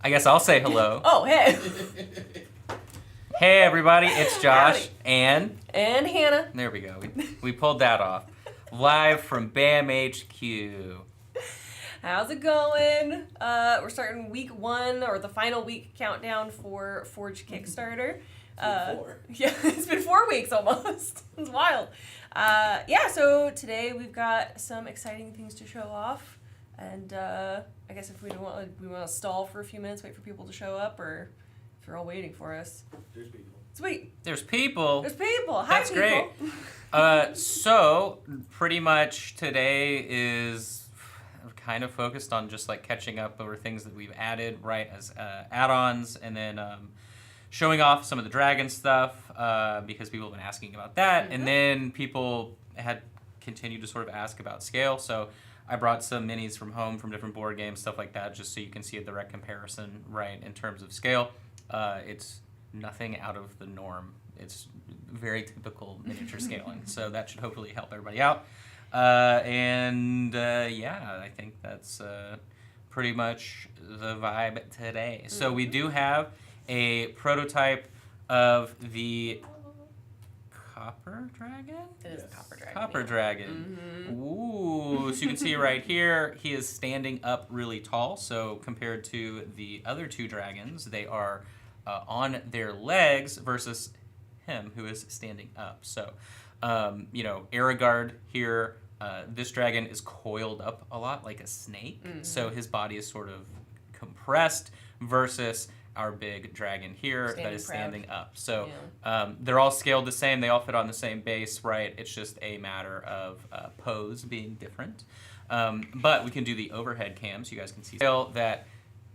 I guess I'll say hello. Oh, hey. Hey, everybody, it's Josh Howdy. and Hannah. there we go. We pulled that off. Live from BAM HQ. How's it going? We're starting week 1, or the final week countdown for Forge Kickstarter. Yeah, it's been 4 weeks almost. It's wild. So today we've got some exciting things to show off. And I guess if we want to stall for a few minutes, wait for people to show up, or if you're all waiting for us. There's people. Sweet. There's people. There's people. Hi, That's people. great. So pretty much today is kind of focused on just like catching up over things that we've added, right, as add-ons, and then showing off some of the dragon stuff because people have been asking about that, and then people had continued to sort of ask about scale. So I brought some minis from home from different board games, stuff like that, just so you can see a direct comparison, right, in terms of scale. It's nothing out of the norm. It's very typical miniature scaling, so that should hopefully help everybody out. I think that's pretty much the vibe today. So we do have a prototype of the Copper Dragon? It is a Copper Dragon. Copper Dragon. Ooh, so you can see right here, he is standing up really tall. So compared to the other two dragons, they are on their legs versus him, who is standing up. So, Aragard here, this dragon is coiled up a lot like a snake. So his body is sort of compressed versus our big dragon here that is standing up. So they're all scaled the same. They all fit on the same base, right? It's just a matter of pose being different. But we can do the overhead cam so you guys can see scale that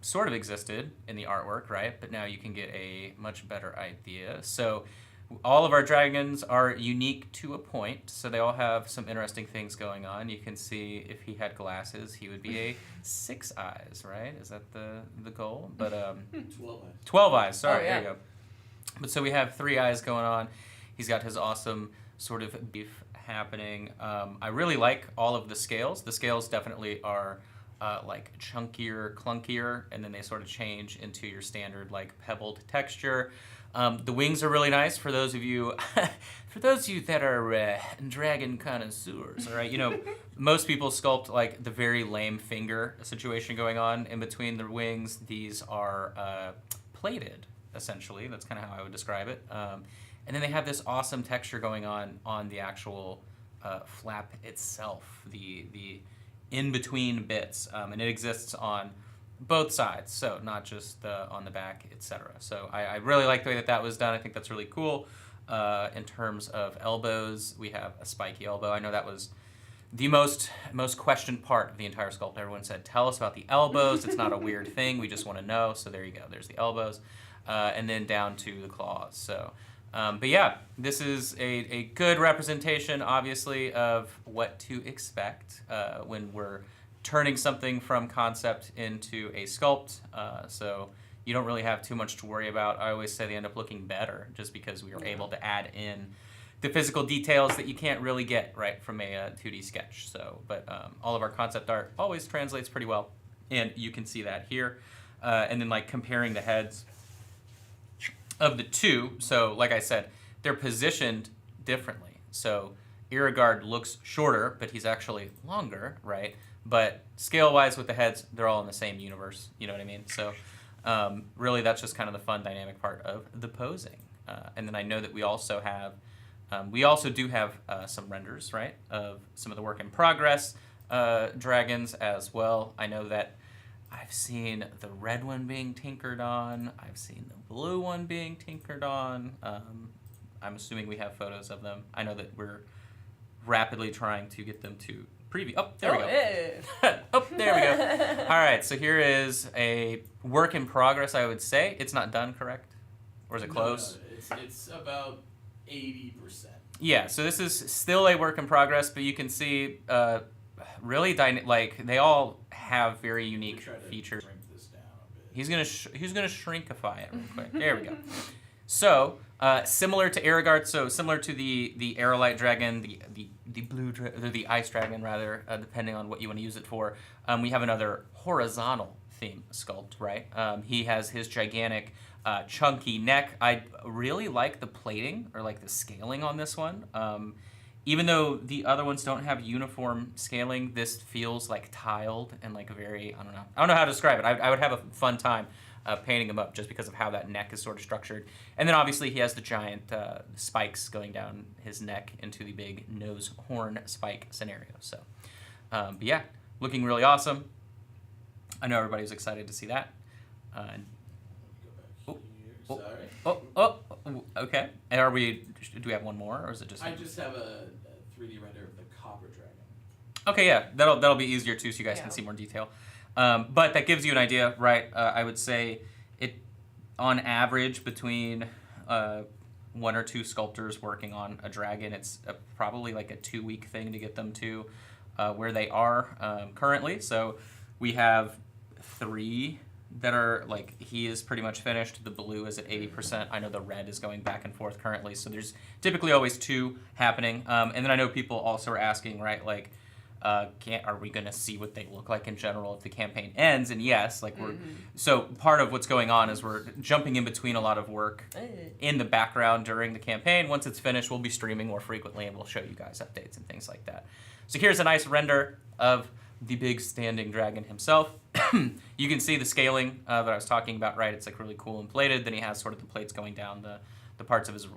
sort of existed in the artwork, right? But now you can get a much better idea. So all of our dragons are unique to a point, so they all have some interesting things going on. You can see if he had glasses, he would be a 6 eyes, right? Is that the goal? But 12 eyes. 12 eyes, sorry, Oh, yeah. there you go. But so we have 3 eyes going on. He's got his awesome sort of beef happening. I really like all of the scales. The scales definitely are like chunkier, clunkier, and then they sort of change into your standard like pebbled texture. The wings are really nice for those of you that are dragon connoisseurs, all right? Most people sculpt like the very lame finger situation going on in between the wings. These are plated, essentially. That's kind of how I would describe it. And then they have this awesome texture going on the actual flap itself, the in-between bits, and it exists on both sides, so not just on the back, etc. So I really like the way that was done. I think that's really cool. In terms of elbows, we have a spiky elbow. I know that was the most questioned part of the entire sculpt. Everyone said, tell us about the elbows. It's not a weird thing. We just want to know. So there you go. There's the elbows. And then down to the claws. So, this is a good representation, obviously, of what to expect when we're turning something from concept into a sculpt, so you don't really have too much to worry about. I always say they end up looking better just because we were able to add in the physical details that you can't really get right from a 2D sketch. So, but all of our concept art always translates pretty well, and you can see that here. And then like comparing the heads of the two, so like I said, they're positioned differently. So Irregard looks shorter, but he's actually longer, right? But scale-wise with the heads, they're all in the same universe. You know what I mean? So really that's just kind of the fun dynamic part of the posing. And then I know that we also do have some renders, right, of some of the work in progress dragons as well. I know that I've seen the red one being tinkered on. I've seen the blue one being tinkered on. I'm assuming we have photos of them. I know that we're rapidly trying to get them to preview. Oh, there we go. Hey. Oh, there we go. All right, so here is a work in progress, I would say. It's not done, correct? Or is it close? No, it's about 80%. Yeah, so this is still a work in progress, but you can see really, they all have very unique features. Shrink this down a bit. He's gonna shrinkify it real quick. There we go. So similar to Aragard, so similar to the Aerolite Dragon, the blue the ice dragon rather, depending on what you want to use it for. We have another horizontal theme sculpt, right? He has his gigantic, chunky neck. I really like the plating or like the scaling on this one. Even though the other ones don't have uniform scaling, this feels like tiled and like a very, I don't know how to describe it. I would have a fun time painting him up just because of how that neck is sort of structured. And then obviously he has the giant spikes going down his neck into the big nose horn spike scenario. So, but yeah, looking really awesome. I know everybody's excited to see that. Go back Oh, here. oh, Sorry. Okay. And do we have one more, or is it just? I just have a 3D render of the copper dragon. Okay, yeah, that'll be easier too, so you guys Yeah. can see more detail. But that gives you an idea, right? I would say it, on average, between 1 or 2 sculptors working on a dragon, it's probably like a 2-week thing to get them to where they are currently. So we have 3 that are like, he is pretty much finished. The blue is at 80%. I know the red is going back and forth currently. So there's typically always 2 happening. And then I know people also are asking, right, like, are we going to see what they look like in general if the campaign ends? And yes, like so part of what's going on is we're jumping in between a lot of work in the background during the campaign. Once it's finished, we'll be streaming more frequently and we'll show you guys updates and things like that. So here's a nice render of the big standing dragon himself. You can see the scaling that I was talking about, right? It's like really cool and plated. Then he has sort of the plates going down the parts of his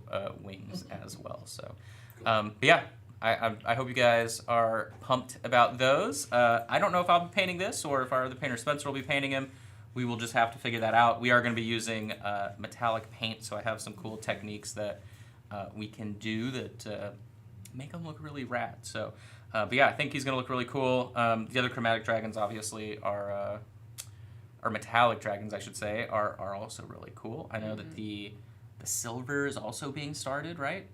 wings as well. So, but yeah. I hope you guys are pumped about those. I don't know if I'll be painting this or if our other painter Spencer will be painting him. We will just have to figure that out. We are going to be using metallic paint, so I have some cool techniques that we can do that make him look really rad. So, but yeah, I think he's going to look really cool. The other chromatic dragons, obviously, or metallic dragons, I should say, are also really cool. I know that the silver is also being started, right?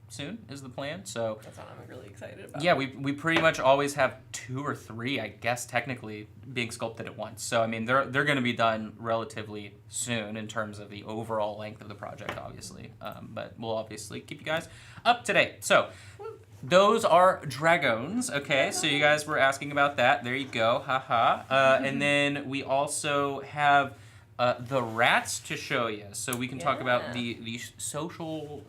Soon is the plan. So That's what I'm really excited about. yeah, we pretty much always have 2 or 3, I guess, technically being sculpted at once. So I mean, they're going to be done relatively soon in terms of the overall length of the project, obviously. But we'll obviously keep you guys up to date. So those are dragons. Okay, so you guys were asking about that. There you go. Haha. And then we also have the rats to show you, so we can talk about the social.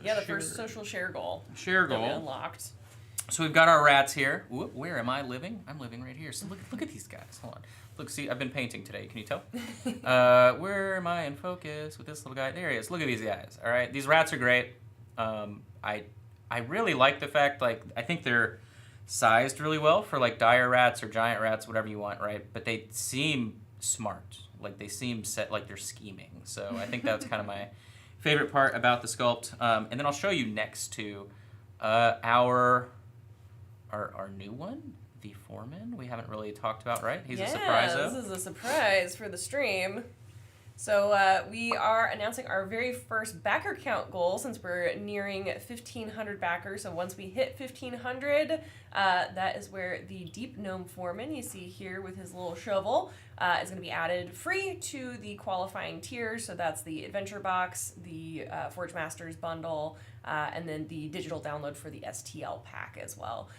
The first social share goal. Share That we goal. unlocked. So we've got our rats here. Where am I living? I'm living right here. So look at these guys. Hold on. Look, see, I've been painting today. Can you tell? Where am I in focus with this little guy? There he is. Look at these guys. All right, these rats are great. I really like the fact, like, I think they're sized really well for like dire rats or giant rats, whatever you want, right? But they seem smart. Like they seem set, like they're scheming. So I think that's kind of my favorite part about the sculpt. And then I'll show you next to our new one, the foreman. We haven't really talked about, right? He's a surprise. This is a surprise for the stream. So we are announcing our very first backer count goal since we're nearing 1,500 backers. So once we hit 1,500, that is where the Deep Gnome Foreman you see here with his little shovel is going to be added free to the qualifying tiers. So that's the Adventure Box, the Forge Masters bundle, and then the digital download for the STL pack as well.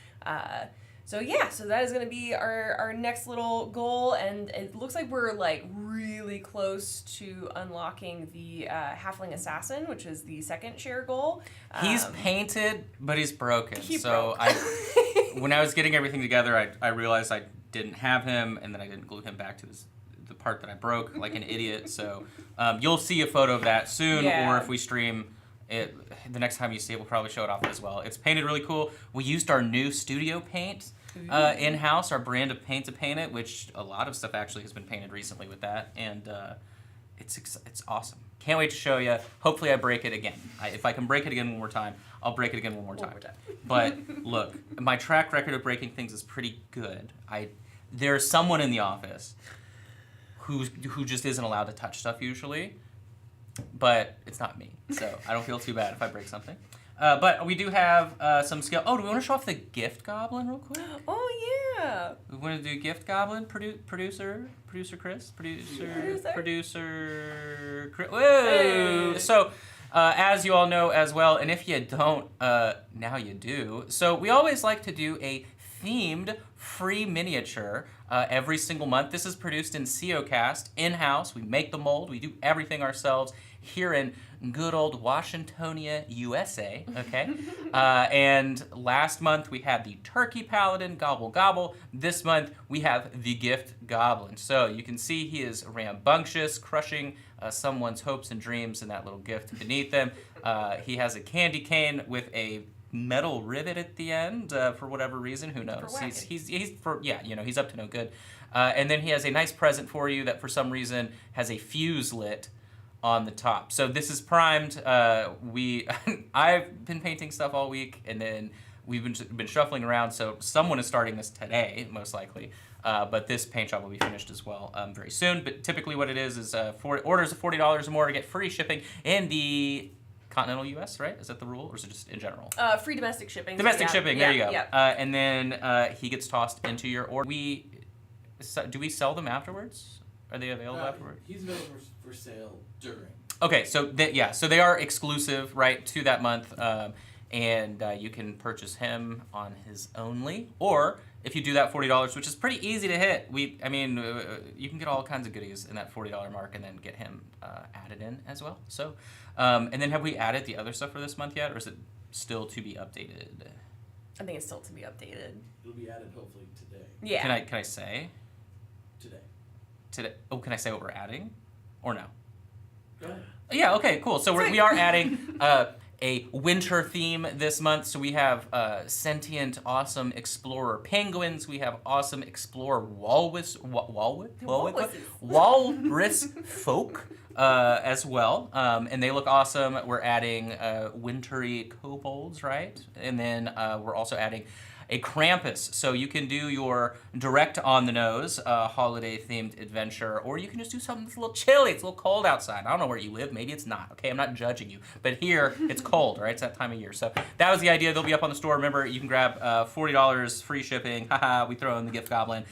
So that is going to be our next little goal, and it looks like we're like really close to unlocking the Halfling Assassin, which is the second share goal. He's painted, but he's broken. He So broke. when I was getting everything together, I realized I didn't have him, and then I didn't glue him back to the part that I broke like an idiot. So you'll see a photo of that soon, or if we stream it, the next time you see it, we'll probably show it off as well. It's painted really cool. We used our new studio paint in-house, our brand of paint to paint it, which a lot of stuff actually has been painted recently with that, and it's awesome. Can't wait to show you. Hopefully I break it again. If I can break it again one more time, I'll break it again one more time. But look, my track record of breaking things is pretty good. There's someone in the office who just isn't allowed to touch stuff usually, but it's not me, so I don't feel too bad if I break something. But we do have some skill. Oh, do we want to show off the gift goblin real quick? Oh yeah. We want to do gift goblin, producer Chris, producer Chris. Whoa! Hey. So, as you all know as well, and if you don't, now you do. So we always like to do a themed free miniature every single month. This is produced in COcast, in-house. We make the mold. We do everything ourselves here in good old Washingtonia, USA, okay? And last month we had the Turkey Paladin, Gobble Gobble. This month we have the Gift Goblin. So you can see he is rambunctious, crushing someone's hopes and dreams in that little gift beneath them. He has a candy cane with a metal rivet at the end for whatever reason. Who knows? He's up to no good. And then he has a nice present for you that for some reason has a fuse lit on the top. So this is primed. I've been painting stuff all week, and then we've been shuffling around. So someone is starting this today, most likely. But this paint job will be finished as well very soon. But typically, what it is orders of $40 or more to get free shipping in the continental U.S. Right? Is that the rule, or is it just in general? Free domestic shipping. Domestic shipping. There you go. Yeah. And then he gets tossed into your order. Do we sell them afterwards? Are they available afterwards? He's available for sale during. Okay, so they are exclusive, right, to that month, and you can purchase him on his only, or if you do that $40, which is pretty easy to hit, you can get all kinds of goodies in that $40 mark, and then get him added in as well. So, and then have we added the other stuff for this month yet, or is it still to be updated? I think it's still to be updated. It'll be added hopefully today. Yeah. Can I say? Today. Oh, can I say what we're adding, or no? Go ahead. Yeah, okay, cool. So we are adding a winter theme this month. So we have sentient, awesome explorer penguins. We have awesome explorer walrus folk as well. And they look awesome. We're adding wintry kobolds, right? And then we're also adding a Krampus, so you can do your direct on-the-nose holiday-themed adventure, or you can just do something that's a little chilly. It's a little cold outside. I don't know where you live. Maybe it's not, okay? I'm not judging you. But here, it's cold, right? It's that time of year. So that was the idea. They'll be up on the store. Remember, you can grab $40, free shipping. Haha, we throw in the Gift Goblin.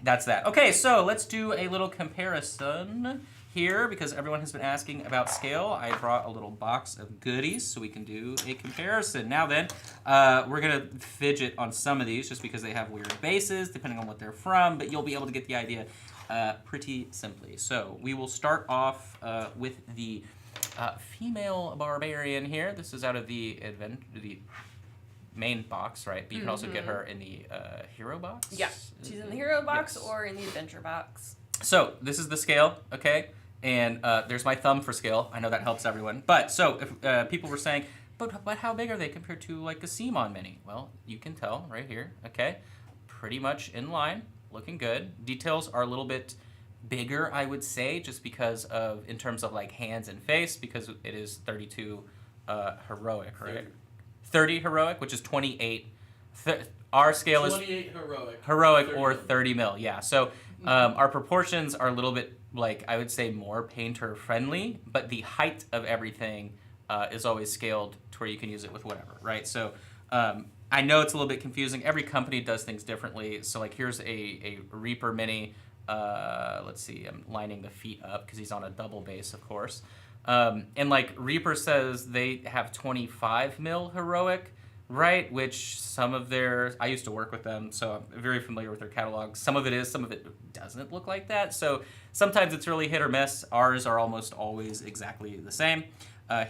That's that. Okay, so let's do a little comparison here, because everyone has been asking about scale. I brought a little box of goodies so we can do a comparison. Now then, we're going to fidget on some of these just because they have weird bases depending on what they're from, but you'll be able to get the idea pretty simply. So we will start off with the female barbarian here. This is out of the main box, right? But you can also get her in the hero box. Yeah, she's in the hero box Yes. or in the adventure box. So this is the scale, okay? And there's my thumb for scale. I know that helps everyone. But so if people were saying, but how big are they compared to like a CMON Mini? Well, you can tell right here, okay? Pretty much in line, looking good. Details are a little bit bigger, I would say, just because of, in terms of like hands and face, because it is 32 heroic, right? 30 heroic, which is 28. Our scale is 28 heroic or 30 mil, yeah. So our proportions are a little bit, like, I would say more painter friendly, but the height of everything is always scaled to where you can use it with whatever, right? So I know it's a little bit confusing. Every company does things differently. So like here's a Reaper Mini. Let's see, I'm lining the feet up because he's on a double base, of course. And like Reaper says they have 25 mil heroic, right? Which some of I used to work with them, so I'm very familiar with their catalog. Some of it is, some of it doesn't look like that. So sometimes it's really hit or miss. Ours are almost always exactly the same.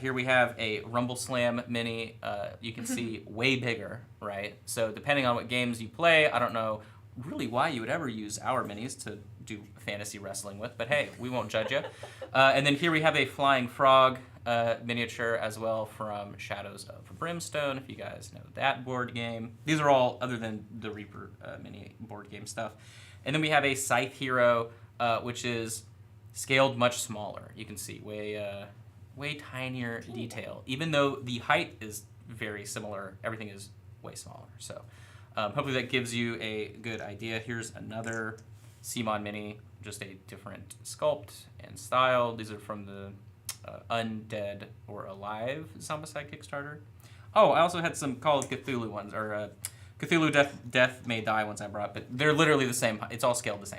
Here we have a Rumble Slam Mini. You can see way bigger, right? So depending on what games you play, I don't know really why you would ever use our minis to do fantasy wrestling with, but hey, we won't judge you. And then here we have a Flying Frog miniature as well from Shadows of Brimstone, if you guys know that board game. These are all other than the Reaper mini board game stuff. And then we have a Scythe Hero, which is scaled much smaller. You can see way tinier detail. Even though the height is very similar, everything is way smaller. So hopefully that gives you a good idea. Here's another CMON Mini, just a different sculpt and style. These are from the Undead or Alive Zombicide Kickstarter. Oh, I also had some Call of Cthulhu ones, or Cthulhu Death May Die ones I brought, but they're literally the same. It's all scaled the same.